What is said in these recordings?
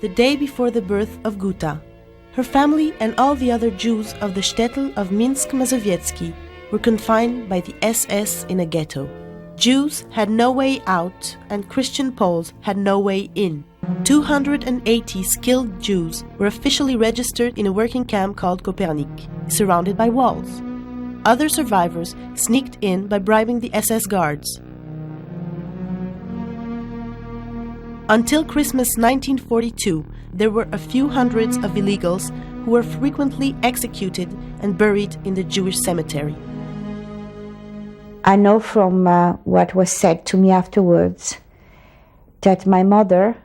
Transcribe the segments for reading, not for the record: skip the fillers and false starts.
the day before the birth of Guta. Her family and all the other Jews of the shtetl of Minsk Mazowiecki were confined by the SS in a ghetto. Jews had no way out and Christian Poles had no way in. 280 skilled Jews were officially registered in a working camp called Kopernik, surrounded by walls. Other survivors sneaked in by bribing the SS guards. Until Christmas 1942, there were a few hundreds of illegals who were frequently executed and buried in the Jewish cemetery. I know from what was said to me afterwards that my mother,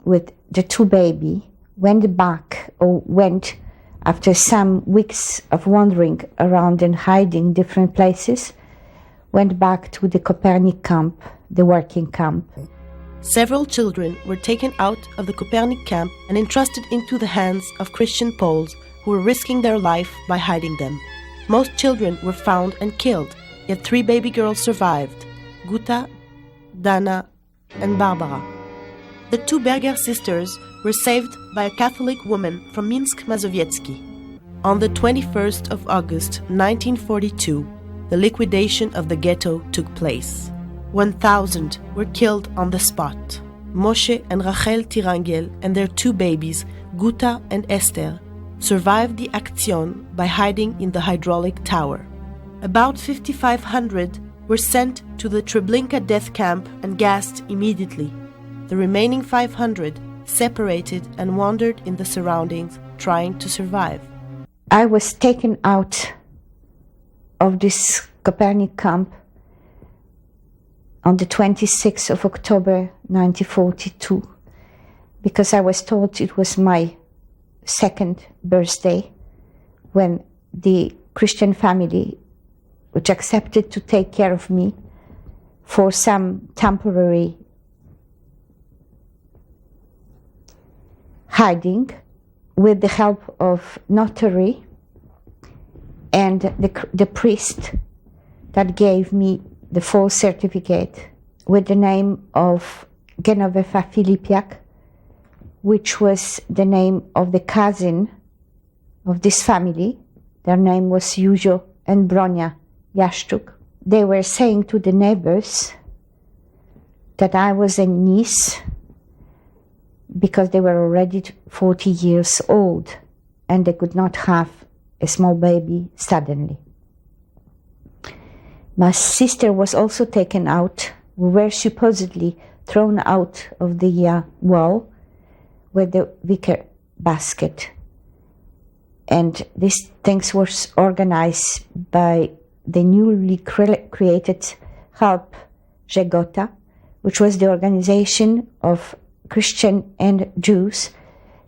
with the two babies, went after some weeks of wandering around and hiding different places, went back to the Kopernik camp, the working camp. Several children were taken out of the Kopernik camp and entrusted into the hands of Christian Poles who were risking their life by hiding them. Most children were found and killed, yet 3 baby girls survived: Guta, Dana, and Barbara. The 2 Berger sisters were saved by a Catholic woman from Minsk Mazowiecki. On the 21st of August 1942, the liquidation of the ghetto took place. 1,000 were killed on the spot. Moshe and Rachel Tirangel and their 2 babies, Guta and Esther, survived the action by hiding in the hydraulic tower. About 5,500 were sent to the Treblinka death camp and gassed immediately. The remaining 500 separated and wandered in the surroundings, trying to survive. I was taken out of this Kopernik camp on the 26th of October 1942 because I was told it was my 2nd birthday when the Christian family, which accepted to take care of me for some temporary hiding with the help of notary and the priest that gave me the full certificate with the name of Genovefa Filipiak, which was the name of the cousin of this family. Their name was József and Bronia Jaszczuk. They were saying to the neighbors that I was a niece because they were already 40 years old and they could not have a small baby suddenly. My sister was also taken out. We were supposedly thrown out of the wall with the wicker basket. And these things were organized by the newly created Help Żegota, which was the organization of Christian and Jews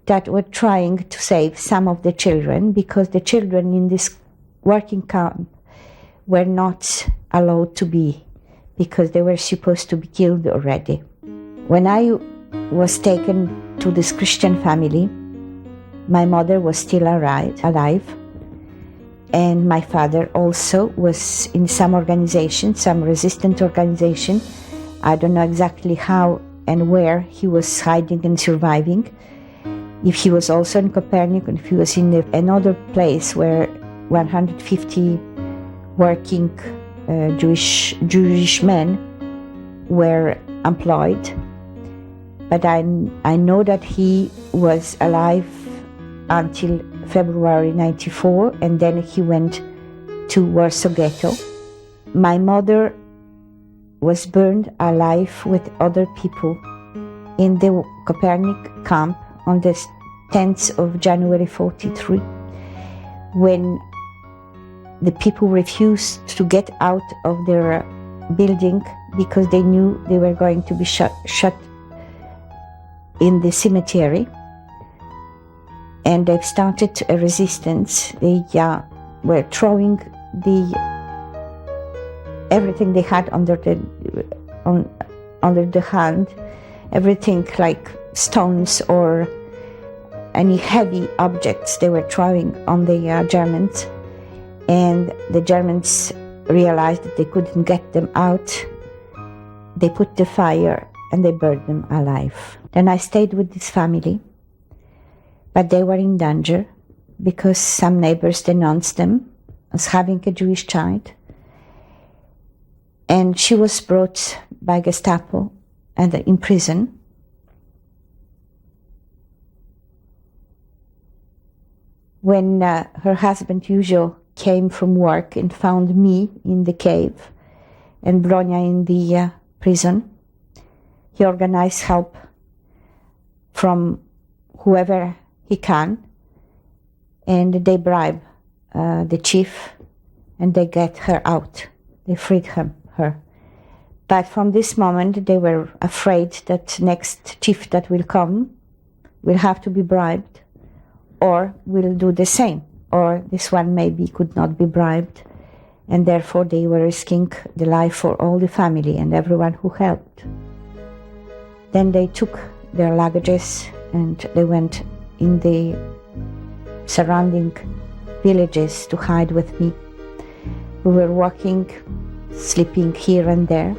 that were trying to save some of the children because the children in this working camp were not allowed to be because they were supposed to be killed already. When I was taken to this Christian family, my mother was still alive, and my father also was in some organization, some resistant organization. I don't know exactly how and where he was hiding and surviving. If he was also in Kopernik, and if he was in another place where 150 working Jewish men were employed. But I know that he was alive until February 1994, and then he went to Warsaw Ghetto. My mother was burned alive with other people in the Kopernik camp on the 10th of January 1943, when the people refused to get out of their building because they knew they were going to be shot in the cemetery. And they started a resistance. They were throwing everything they had under the hand, everything like stones or any heavy objects they were throwing on the Germans. And the Germans realized that they couldn't get them out. They put the fire and they burned them alive. Then I stayed with this family but they were in danger because some neighbors denounced them as having a Jewish child. And she was brought by Gestapo and in prison. When her husband József came from work and found me in the cave and Bronia in the prison, he organized help from whoever he can, and they bribe the chief and they get her out. They freed her. But from this moment they were afraid that next chief that will come will have to be bribed or will do the same, or this one maybe could not be bribed, and therefore they were risking the life for all the family and everyone who helped. Then they took their luggages and they went in the surrounding villages to hide with me. We were walking, sleeping here and there.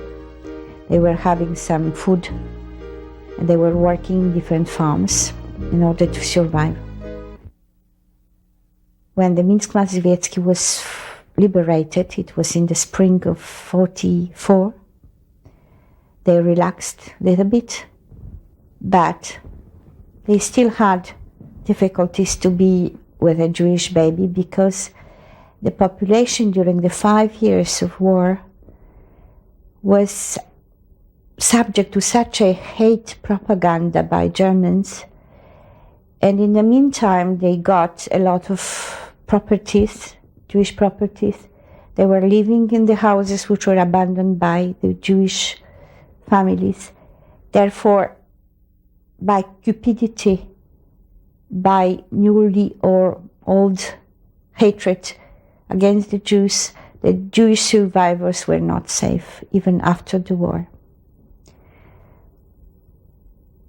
They were having some food and they were working in different farms in order to survive. When the Minsk Mazowiecki was liberated, it was in the spring of 1944, they relaxed a little bit, but they still had difficulties to be with a Jewish baby because the population during the 5 years of war was subject to such a hate propaganda by Germans. And in the meantime, they got a lot of properties, Jewish properties. They were living in the houses which were abandoned by the Jewish families. Therefore, by cupidity, by newly or old hatred against the Jewish survivors were not safe, even after the war.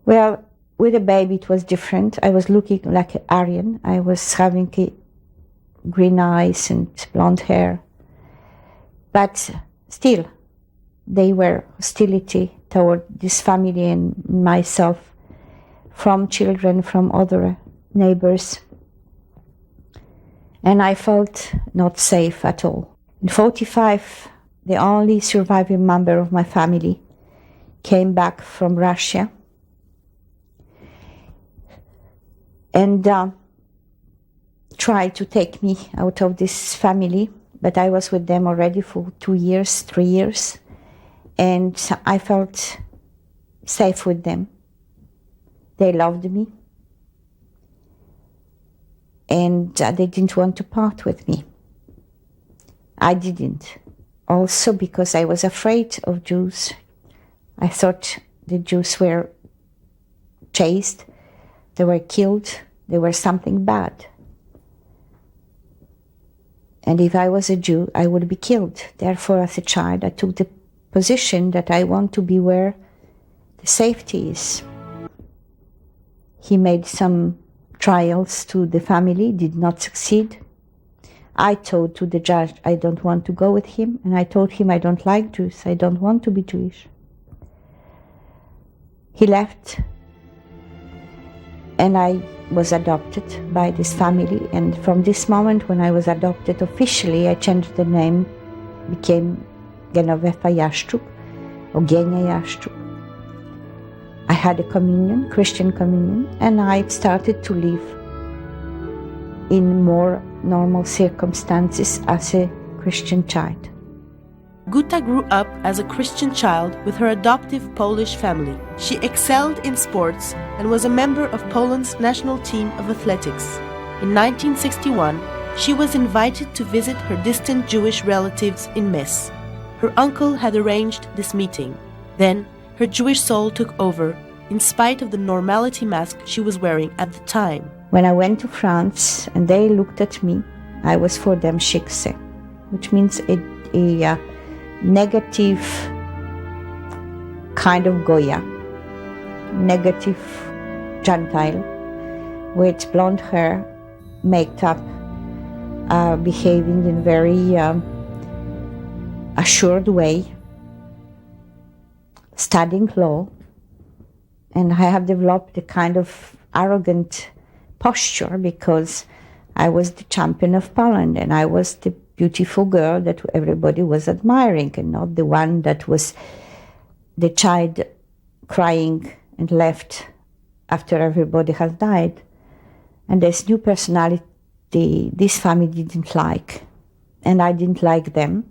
Well, with a baby it was different. I was looking like an Aryan. I was having green eyes and blonde hair. But still, there were hostility toward this family and myself from children, from other neighbors. And I felt not safe at all. In 1945, the only surviving member of my family came back from Russia and tried to take me out of this family, but I was with them already for 2 years, 3 years, and I felt safe with them. They loved me, and they didn't want to part with me. I didn't. Also because I was afraid of Jews. I thought the Jews were chased, they were killed, they were something bad. And if I was a Jew, I would be killed. Therefore, as a child, I took the position that I want to be where the safety is. He made some trials to the family, did not succeed. I told to the judge I don't want to go with him, and I told him I don't like Jews, I don't want to be Jewish. He left, and I was adopted by this family, and from this moment when I was adopted officially, I changed the name, became Genovefa Jaszczuk, or Genia Jaszczuk. I had a communion, Christian communion, and I started to live in more normal circumstances as a Christian child. Guta grew up as a Christian child with her adoptive Polish family. She excelled in sports and was a member of Poland's national team of athletics. In 1961, she was invited to visit her distant Jewish relatives in Metz. Her uncle had arranged this meeting. Then, her Jewish soul took over, in spite of the normality mask she was wearing at the time. When I went to France and they looked at me, I was for them shikse, which means a negative kind of Goya, negative Gentile, with blonde hair, maked up, behaving in a very assured way, studying law, and I have developed a kind of arrogant posture because I was the champion of Poland and I was the beautiful girl that everybody was admiring and not the one that was the child crying and left after everybody has died. And this new personality this family didn't like. And I didn't like them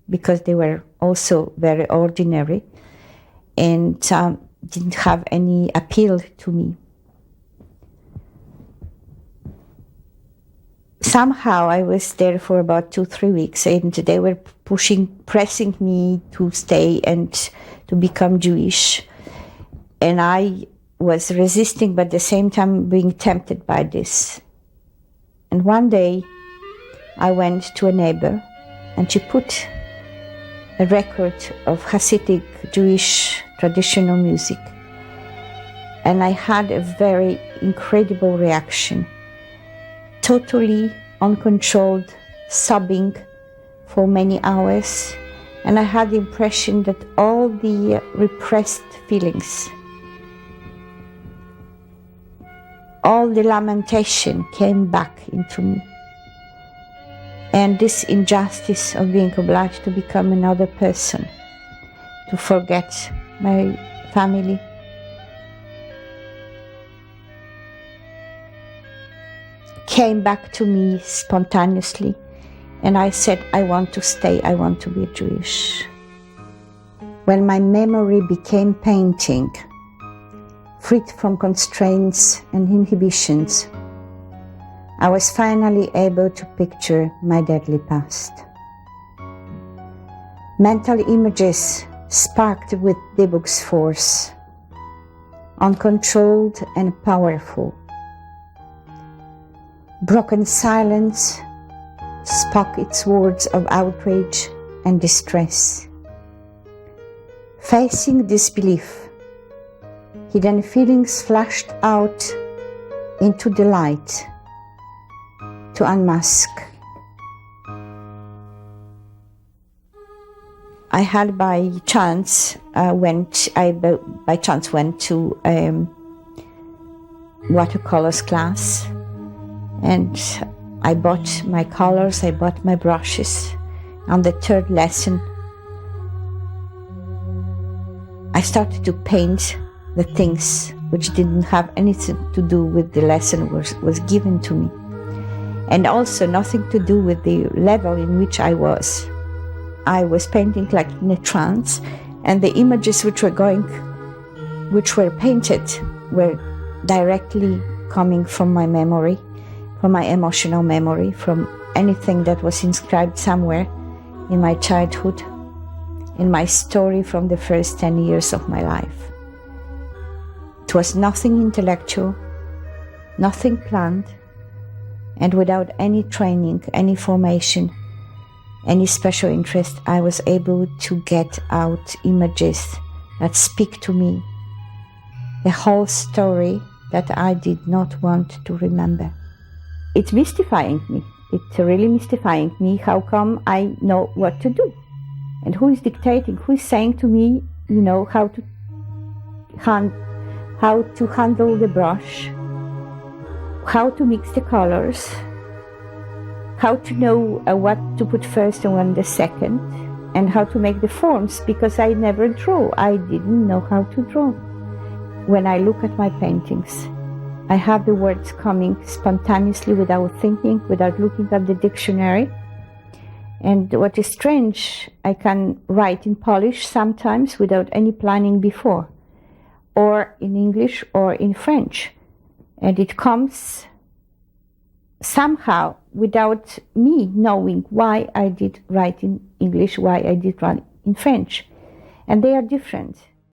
because they were also very ordinary and didn't have any appeal to me. Somehow I was there for about 2-3 weeks and they were pressing me to stay and to become Jewish. And I was resisting, but at the same time being tempted by this. And one day I went to a neighbor and she put a record of Hasidic Jewish traditional music. And I had a very incredible reaction. Totally uncontrolled sobbing for many hours, and I had the impression that all the repressed feelings, all the lamentation came back into me. And this injustice of being obliged to become another person, to forget my family, came back to me spontaneously, and I said, I want to stay, I want to be Jewish. When my memory became painting, freed from constraints and inhibitions, I was finally able to picture my deadly past. Mental images sparked with Dybbuk's force, uncontrolled and powerful. Broken silence spoke its words of outrage and distress. Facing disbelief, hidden feelings flashed out into the light to unmask. I had by chance went to watercolors class. And I bought my colors, I bought my brushes. On the third lesson, I started to paint the things which didn't have anything to do with the lesson was given to me. And also nothing to do with the level in which I was. I was painting like in a trance, and the images which were painted were directly coming from my memory, from my emotional memory, from anything that was inscribed somewhere in my childhood, in my story from the first 10 years of my life. It was nothing intellectual, nothing planned, and without any training, any formation, any special interest, I was able to get out images that speak to me, the whole story that I did not want to remember. It's mystifying me. It's really mystifying me. How come I know what to do? And who is dictating? Who is saying to me, how to handle the brush, how to mix the colors, how to know what to put first and when the second, and how to make the forms, because I never drew. I didn't know how to draw. When I look at my paintings, I have the words coming spontaneously without thinking, without looking at the dictionary. And what is strange, I can write in Polish sometimes without any planning before, or in English or in French. And it comes somehow without me knowing why I did write in English, why I did write in French. And they are different.